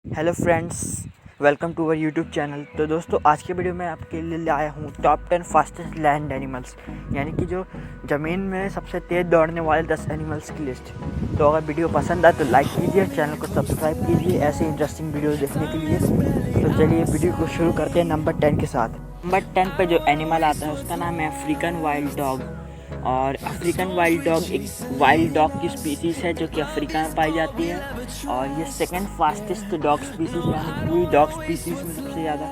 Hello friends, welcome to our YouTube channel. तो दोस्तों, आज के वीडियो में आपके लिए लाया हूँ टॉप 10 फास्टेस्ट लैंड एनिमल्स, यानी कि जो ज़मीन में सबसे तेज़ दौड़ने वाले 10 एनिमल्स की लिस्ट। तो अगर वीडियो पसंद आए तो लाइक कीजिए, चैनल को सब्सक्राइब कीजिए ऐसे इंटरेस्टिंग वीडियो देखने के लिए। तो चलिए वीडियो को शुरू करते हैं नंबर 10 के साथ। नंबर 10 पे जो एनिमल आता है उसका नाम है अफ्रीकन वाइल्ड डॉग। और अफ्रीकन वाइल्ड डॉग एक वाइल्ड डॉग की स्पीसीज़ है जो कि अफ्रीका में पाई जाती है। और ये सेकंड फास्टेस्ट डॉग स्पीसीज़ है, यानी पूरी डॉग स्पीसीज़ में सबसे ज़्यादा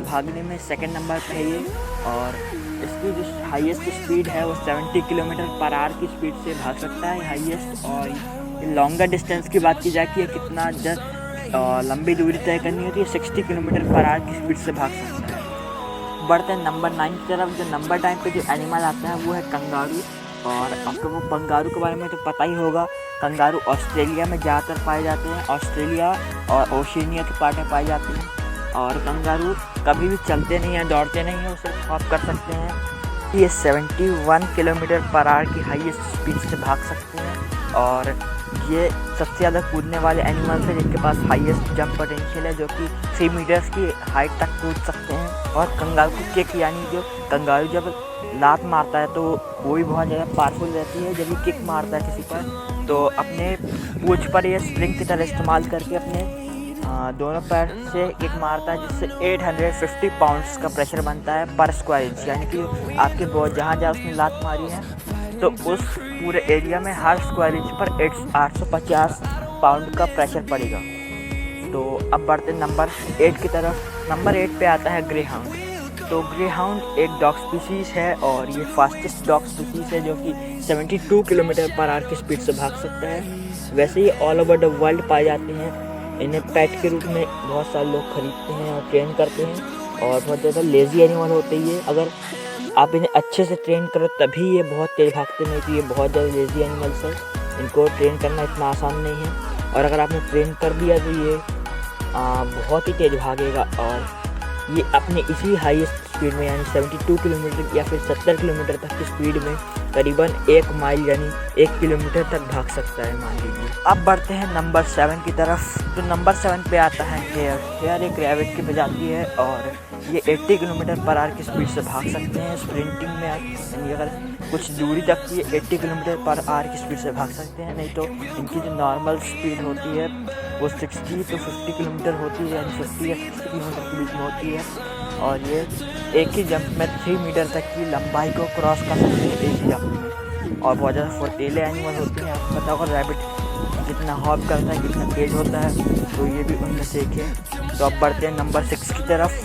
भागने में सेकंड नंबर पे है ये। और इसकी जो हाईएस्ट स्पीड है वो 70 किलोमीटर पर आवर की स्पीड से भाग सकता है हाईएस्ट। और लॉन्गर डिस्टेंस की बात की जाए कि ये कितना लंबी दूरी तय करनी होती है, 60 किलोमीटर पर आवर की स्पीड से भाग सकता है। बढ़ते हैं नंबर 9 की तरफ। जो नंबर 9 पे जो एनिमल आता है वो है कंगारू। और आपको वो कंगारू के बारे में तो पता ही होगा। कंगारू ऑस्ट्रेलिया में ज़्यादातर पाए जाते हैं, ऑस्ट्रेलिया और ओशिनिया के पार्ट में पाए जाते हैं। और कंगारू कभी भी चलते नहीं हैं, दौड़ते नहीं हैं, उसे हॉप कर सकते हैं। ये 71 किलोमीटर पर आवर की हाईएस्ट स्पीड से भाग सकते हैं। और ये सबसे ज़्यादा कूदने वाले एनिमल्स हैं जिनके पास हाईएस्ट जंप पोटेंशियल है, जो कि 3 मीटर्स की हाइट तक कूद सकते हैं। और कंगारू की किक, यानी जो कंगारू जब लात मारता है तो वो भी बहुत ज़्यादा पावरफुल रहती है। जब ये किक मारता है किसी पर तो अपने पूंछ पर ये स्प्रिंग की तरह इस्तेमाल करके अपने दोनों पैर से किक मारता है, जिससे 850 पाउंड्स का प्रेशर बनता है पर स्क्वायर इंच। यानी कि आपके बहुत जहाँ उसने लात मारी है तो उस पूरे एरिया में हर स्क्वायर इंच पर 850 पाउंड का प्रेशर पड़ेगा। तो अब बढ़ते नंबर 8 की तरफ। नंबर 8 पे आता है ग्रे हाउंड। तो ग्रे हाउंड एक डॉग स्पीसीज़ है और ये फास्टेस्ट डॉग स्पीसीज़ है, जो कि 72 किलोमीटर पर आवर की स्पीड से भाग सकता है। वैसे ही ऑल ओवर द वर्ल्ड पाए जाते हैं। इन्हें पेट के रूप में बहुत सारे लोग खरीदते हैं और ट्रेन करते हैं। और बहुत ज़्यादा लेज़ी एनिमल होते ही है। अगर आप इन्हें अच्छे से ट्रेन करो तभी ये बहुत तेज़ भागते नहीं, तो ये बहुत ज़्यादा लेज़ी एनिमल्स है। इनको ट्रेन करना इतना आसान नहीं है। और अगर आपने ट्रेन कर दिया तो ये बहुत ही तेज़ भागेगा। और ये अपने इसी हाईएस्ट स्पीड में, यानी 72 किलोमीटर या फिर 70 किलोमीटर तक की स्पीड में करीबन 1 माइल यानी 1 किलोमीटर तक भाग सकता है, मान लीजिए। अब बढ़ते हैं नंबर 7 की तरफ। तो नंबर 7 पे आता है हेयर। हेयर एक रैबिट की प्रजाति है और ये 80 किलोमीटर पर आवर की स्पीड से भाग सकते हैं स्प्रिंटिंग में। यानी अगर कुछ दूरी तक ये 80 किलोमीटर पर आवर की स्पीड से भाग सकते हैं, नहीं तो इनकी जो नॉर्मल स्पीड होती है वो 60 to 50 किलोमीटर होती है, यानी 50 या 60 किलोमीटर के बीच में होती है। और ये एक ही जंप में 3 मीटर तक की लंबाई को क्रॉस कर सकते हैं एक ही जंप में। और बहुत ज़्यादा फुर्तीले एनिमल होते हैं। आपको पता होगा रैबिट जितना हॉप करता है, कितना तेज होता है, तो ये भी उनमें से एक है। तो अब बढ़ते हैं नंबर 6 की तरफ।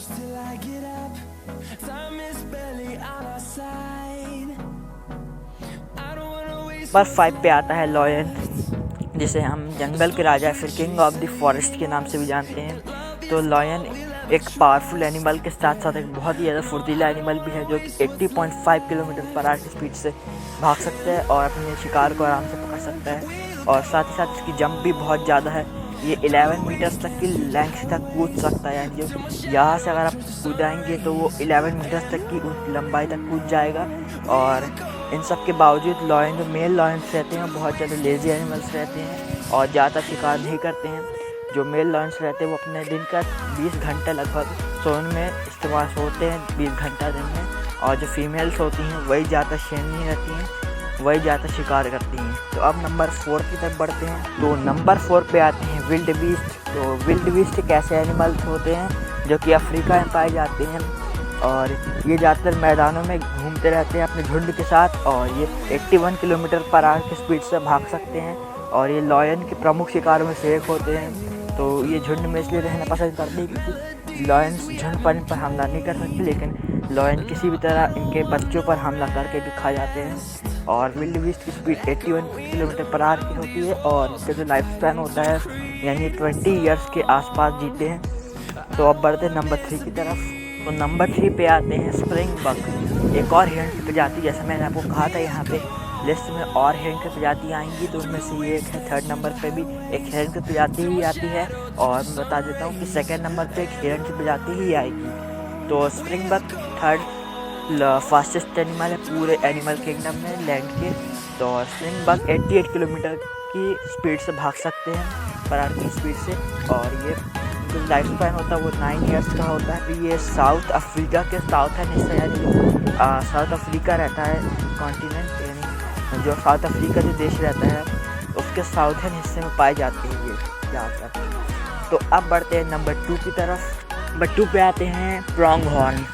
Till I get up, time is barely on our side. I don't wanna waste. Number 5 पे आता है लॉयन, जिसे हम जंगल के राजा फिर किंग ऑफ द फॉरेस्ट के नाम से भी जानते हैं। तो लॉयन एक पावरफुल एनिमल के साथ साथ एक बहुत ही ज़्यादा फुर्तीला एनिमल भी है, जो कि 80.5 किलोमीटर पर आवर की स्पीड से भाग सकता है और अपने शिकार को आराम से पकड़ सकता है। और साथ ही साथ इसकी जंप भी बहुत ज़्यादा है। ये 11 मीटर्स तक की लेंथ तक कूद सकता है, यानी जो यहाँ से अगर आप कूदाएंगे तो वो 11 मीटर्स तक की लंबाई तक कूद जाएगा। और इन सब के बावजूद लॉयन, जो मेल लॉयंस रहते हैं, बहुत ज़्यादा लेज़ी एनिमल्स रहते हैं और ज़्यादा शिकार नहीं करते हैं। जो मेल लॉयंस रहते हैं वो अपने दिन का 20 घंटा लगभग सोने में इस्तेमाल होते हैं, 20 घंटा दिन में। और जो फीमेल्स होती हैं वही ज़्यादा शेरनी रहती हैं, वही ज़्यादा शिकार करती हैं। तो अब नंबर 4 की तरफ बढ़ते हैं। तो नंबर 4 पे आते हैं विल्ड बीस्ट। तो विल्ड बीस्ट एक ऐसे एनिमल्स होते हैं जो कि अफ्रीका में पाए जाते हैं और ये ज़्यादातर मैदानों में घूमते रहते हैं अपने झुंड के साथ। और ये 81 किलोमीटर पर आवर की स्पीड से भाग सकते हैं। और ये लॉयन के प्रमुख शिकारों में से एक होते हैं। तो ये झुंड में इसलिए रहना पसंद करते हैं क्योंकि लॉयंस झुंड पर हमला नहीं कर सकते, लेकिन लॉयन किसी भी तरह इनके बच्चों पर हमला करके भी खा जाते हैं। और विल्ड बीस्ट की स्पीड 81 किलोमीटर पर आवर की होती है और इसका जो लाइफ स्पैन होता है यानी 20 ईयर्स के आसपास जीते हैं। तो अब बढ़ते हैं नंबर 3 की तरफ। तो नंबर 3 पे आते हैं स्प्रिंग बक, एक और हिरन की प्रजाति। जैसे मैंने आपको कहा था यहाँ पे लिस्ट में और हिरन की प्रजाति आएंगी, तो उनमें से ये एक है। थर्ड नंबर पे भी एक हिरन की प्रजाति ही आती है और मैं बता देता हूँ कि सेकंड नंबर पे एक हिरन की प्रजाति ही आएगी। तो स्प्रिंग बक थर्ड फास्टेस्ट एनिमल है पूरे एनिमल किंगडम में लैंड के। तो स्प्रिंग बक 88 किलोमीटर की स्पीड से भाग सकते हैं पर आवर की स्पीड से, और ये जो लाइफ स्पैन होता है वो 9 ईयर्स का होता है। ये साउथ अफ्रीका के साउथर्न हिस्सा यानी साउथ अफ्रीका रहता है कॉन्टिनेंट, यानी जो साउथ अफ्रीका जो देश रहता है उसके साउथर्न हिस्से में पाए जाते हैं ये ज़्यादातर। तो अब बढ़ते हैं नंबर 2 की तरफ। नंबर 2 पे आते हैं प्रोंग हॉर्न,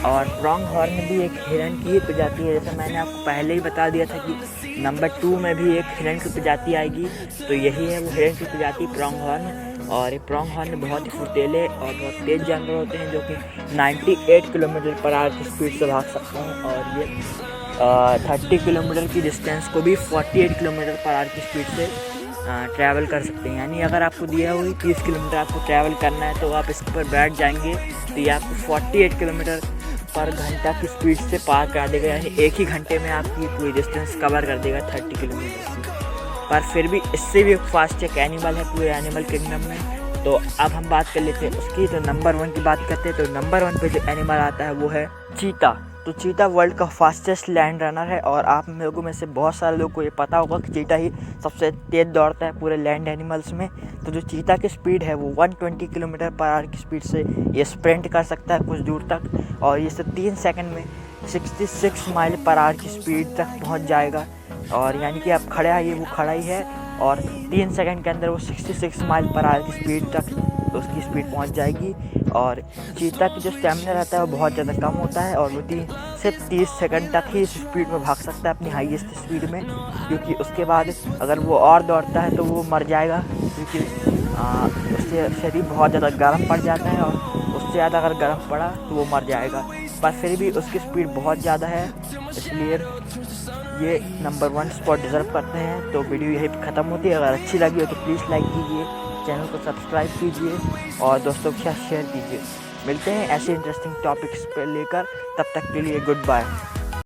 और प्रोंग हॉर्न भी एक हिरन की प्रजाति है। जैसे मैंने आपको पहले ही बता दिया था कि नंबर 2 में भी एक हिरन की प्रजाति आएगी, तो यही है वो हिरन की प्रजाति प्रोंग हॉर्न। और ये प्रोंग हॉर्न बहुत ही फुर्तीले और बहुत तेज़ जानवर होते हैं जो कि 98 किलोमीटर पर आवर की स्पीड से भाग सकते हैं, और ये 30 किलोमीटर की डिस्टेंस को भी 48 किलोमीटर पर आवर की स्पीड से ट्रैवल कर सकते हैं। यानी अगर आपको दिया हुई 30 किलोमीटर आपको ट्रैवल करना है तो आप इस पर बैठ जाएंगे तो ये आपको 48 किलोमीटर पर घंटा की स्पीड से पार करा देगा, यानी एक ही घंटे में आपकी पूरी डिस्टेंस कवर कर देगा 30 किलोमीटर की। पर फिर भी इससे भी फास्ट एक एनिमल है पूरे एनिमल किंगडम में। तो अब हम बात कर लेते हैं उसकी। तो नंबर 1 की बात करते हैं। तो नंबर 1 पे जो एनिमल आता है वो है चीता। तो चीता वर्ल्ड का फास्टेस्ट लैंड रनर है, और आप लोगों में से बहुत सारे लोगों को ये पता होगा कि चीता ही सबसे तेज़ दौड़ता है पूरे लैंड एनिमल्स में। तो जो चीता की स्पीड है वो 120 किलोमीटर पर आवर की स्पीड से ये स्प्रिंट कर सकता है कुछ दूर तक, और ये 3 सेकंड में 66 माइल पर आवर की स्पीड तक पहुंच जाएगा। और यानी कि आप खड़ा है, ये वो खड़ा ही है, और 3 सेकंड के अंदर वो 66 माइल पर आवर की स्पीड तक तो उसकी स्पीड पहुंच जाएगी। और चीता की जो स्टेमिना रहता है वो बहुत ज़्यादा कम होता है, और वो 3 से 30 सेकंड तक ही इस स्पीड में भाग सकता है अपनी हाईएस्ट स्पीड में, क्योंकि उसके बाद अगर वो और दौड़ता है तो वो मर जाएगा, क्योंकि उससे शरीर बहुत ज़्यादा गर्म पड़ जाता है, और उससे ज़्यादा अगर गर्म पड़ा तो वो मर जाएगा। पर फिर भी उसकी स्पीड बहुत ज़्यादा है, इसलिए ये नंबर 1 स्पॉट डिज़र्व करते हैं। तो वीडियो यहीं पर ख़त्म होती है। अगर अच्छी लगी हो तो प्लीज़ लाइक कीजिए, चैनल को सब्सक्राइब कीजिए और दोस्तों के साथ शेयर कीजिए। मिलते हैं ऐसे इंटरेस्टिंग टॉपिक्स पर लेकर, तब तक के लिए गुड बाय।